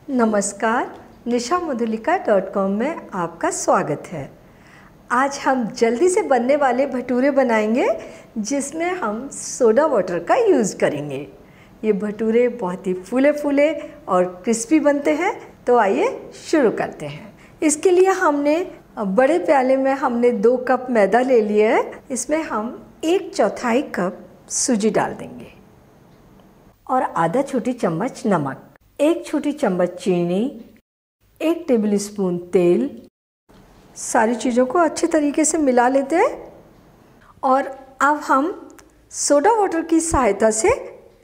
नमस्कार, nishamudulika.com में आपका स्वागत है। आज हम जल्दी से बनने वाले भटूरे बनाएंगे जिसमें हम सोडा वाटर का यूज़ करेंगे। ये भटूरे बहुत ही फूले फूले और क्रिस्पी बनते हैं। तो आइए शुरू करते हैं। इसके लिए हमने बड़े प्याले में हमने 2 कप मैदा ले लिया है। इसमें हम 1/4 कप सूजी डाल देंगे और आधा छोटी चम्मच नमक, 1 छोटी चम्मच चीनी, 1 टेबल स्पून तेल। सारी चीज़ों को अच्छे तरीके से मिला लेते हैं और अब हम सोडा वाटर की सहायता से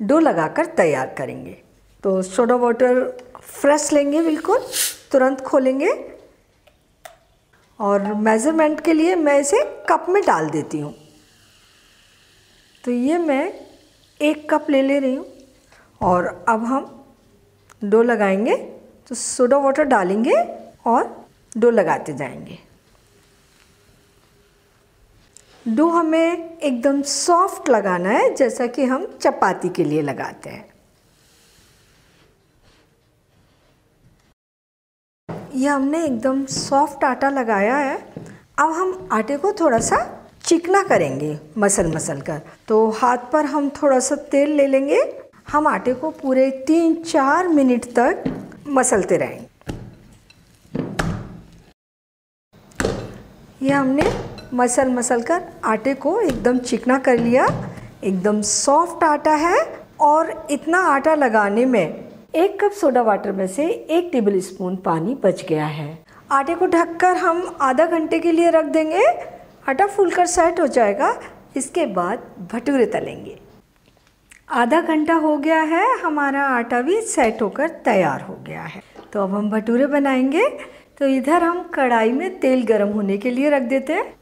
डो लगाकर तैयार करेंगे। तो सोडा वाटर फ्रेश लेंगे, बिल्कुल तुरंत खोलेंगे और मेज़रमेंट के लिए मैं इसे कप में डाल देती हूँ। तो ये मैं 1 कप ले रही हूँ और अब हम डो लगाएंगे। तो सोडा वाटर डालेंगे और डो लगाते जाएंगे। डो हमें एकदम सॉफ्ट लगाना है, जैसा कि हम चपाती के लिए लगाते हैं। ये हमने एकदम सॉफ्ट आटा लगाया है। अब हम आटे को थोड़ा सा चिकना करेंगे मसल कर। तो हाथ पर हम थोड़ा सा तेल ले लेंगे। हम आटे को पूरे 3-4 मिनट तक मसलते रहेंगे। ये हमने मसल कर आटे को एकदम चिकना कर लिया। एकदम सॉफ्ट आटा है और इतना आटा लगाने में 1 कप सोडा वाटर में से 1 टेबल स्पून पानी बच गया है। आटे को ढककर हम आधा घंटे के लिए रख देंगे। आटा फूलकर सेट हो जाएगा। इसके बाद भटूरे तलेंगे। आधा घंटा हो गया है, हमारा आटा भी सेट होकर तैयार हो गया है। तो अब हम भटूरे बनाएंगे। तो इधर हम कढ़ाई में तेल गरम होने के लिए रख देते हैं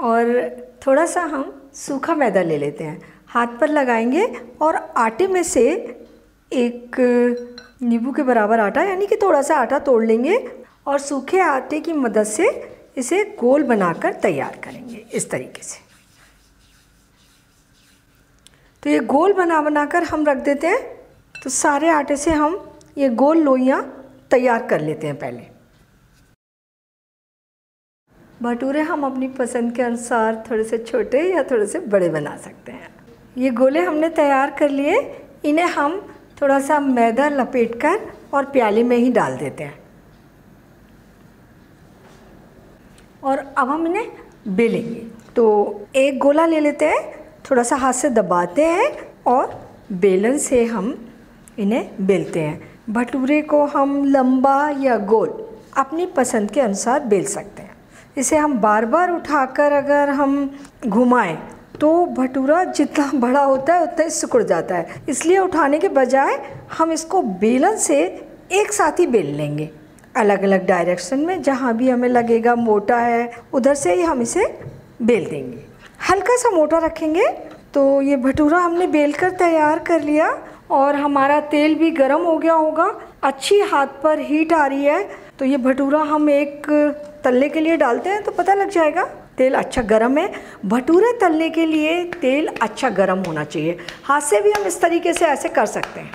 और थोड़ा सा हम सूखा मैदा ले लेते हैं। हाथ पर लगाएंगे और आटे में से 1 नींबू के बराबर आटा, यानी कि थोड़ा सा आटा तोड़ लेंगे और सूखे आटे की मदद से इसे गोल बनाकर तैयार करेंगे इस तरीके से। तो ये गोल बनाकर हम रख देते हैं। तो सारे आटे से हम ये गोल लोइयाँ तैयार कर लेते हैं पहले। भटूरे हम अपनी पसंद के अनुसार थोड़े से छोटे या थोड़े से बड़े बना सकते हैं। ये गोले हमने तैयार कर लिए। इन्हें हम थोड़ा सा मैदा लपेटकर और प्याले में ही डाल देते हैं और अब हम इन्हें बेलेंगे। तो एक गोला ले लेते हैं, थोड़ा सा हाथ से दबाते हैं और बेलन से हम इन्हें बेलते हैं। भटूरे को हम लंबा या गोल अपनी पसंद के अनुसार बेल सकते हैं। इसे हम बार बार उठाकर अगर हम घुमाएं तो भटूरा जितना बड़ा होता है उतना ही सिकुड़ जाता है। इसलिए उठाने के बजाय हम इसको बेलन से एक साथ ही बेल लेंगे, अलग अलग डायरेक्शन में। जहाँ भी हमें लगेगा मोटा है उधर से ही हम इसे बेल देंगे। हल्का सा मोटा रखेंगे। तो ये भटूरा हमने बेलकर तैयार कर लिया और हमारा तेल भी गर्म हो गया होगा। अच्छी हाथ पर हीट आ रही है। तो ये भटूरा हम एक तलने के लिए डालते हैं तो पता लग जाएगा तेल अच्छा गर्म है। भटूरे तलने के लिए तेल अच्छा गर्म होना चाहिए। हाथ से भी हम इस तरीके से ऐसे कर सकते हैं।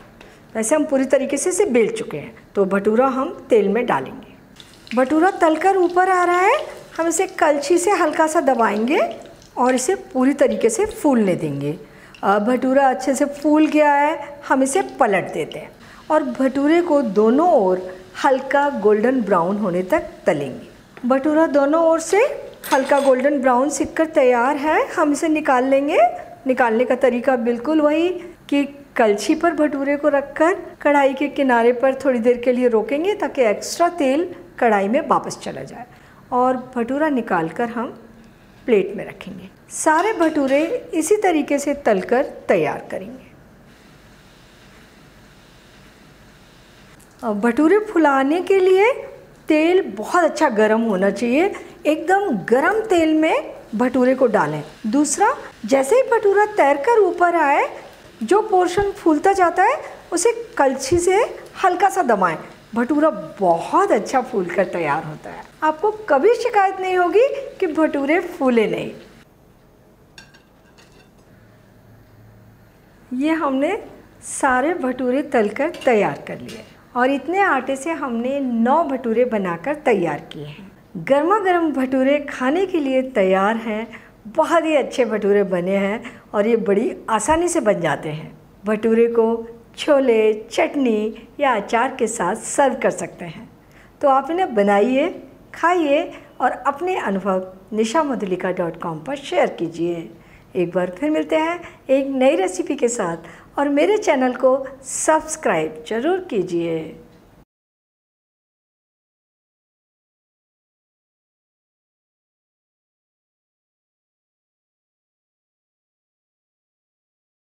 वैसे हम पूरी तरीके से इसे बेल चुके हैं। तो भटूरा हम तेल में डालेंगे। भटूरा तलकर ऊपर आ रहा है। हम इसे कलछी से हल्का सा दबाएंगे और इसे पूरी तरीके से फूलने देंगे। भटूरा अच्छे से फूल गया है। हम इसे पलट देते हैं और भटूरे को दोनों ओर हल्का गोल्डन ब्राउन होने तक तलेंगे। भटूरा दोनों ओर से हल्का गोल्डन ब्राउन सिककर तैयार है। हम इसे निकाल लेंगे। निकालने का तरीका बिल्कुल वही कि कलछी पर भटूरे को रखकर कढ़ाई के किनारे पर थोड़ी देर के लिए रोकेंगे ताकि एक्स्ट्रा तेल कढ़ाई में वापस चला जाए और भटूरा निकालकर हम प्लेट में रखेंगे। सारे भटूरे इसी तरीके से तलकर तैयार करेंगे। भटूरे फुलाने के लिए तेल बहुत अच्छा गर्म होना चाहिए। एकदम गर्म तेल में भटूरे को डालें। दूसरा, जैसे ही भटूरा तैरकर ऊपर आए, जो पोर्शन फूलता जाता है उसे कलछी से हल्का सा दबाएं। भटूरा बहुत अच्छा फूलकर तैयार होता है। आपको कभी शिकायत नहीं होगी कि भटूरे फूले नहीं। ये हमने सारे भटूरे तलकर तैयार कर लिए और इतने आटे से हमने 9 भटूरे बनाकर तैयार किए हैं। गर्मा गर्म भटूरे खाने के लिए तैयार हैं। बहुत ही अच्छे भटूरे बने हैं और ये बड़ी आसानी से बन जाते हैं। भटूरे को छोले, चटनी या अचार के साथ सर्व कर सकते हैं। तो आप इन्हें बनाइए, खाइए और अपने अनुभव nishamodulika.com पर शेयर कीजिए। एक बार फिर मिलते हैं एक नई रेसिपी के साथ और मेरे चैनल को सब्सक्राइब ज़रूर कीजिए।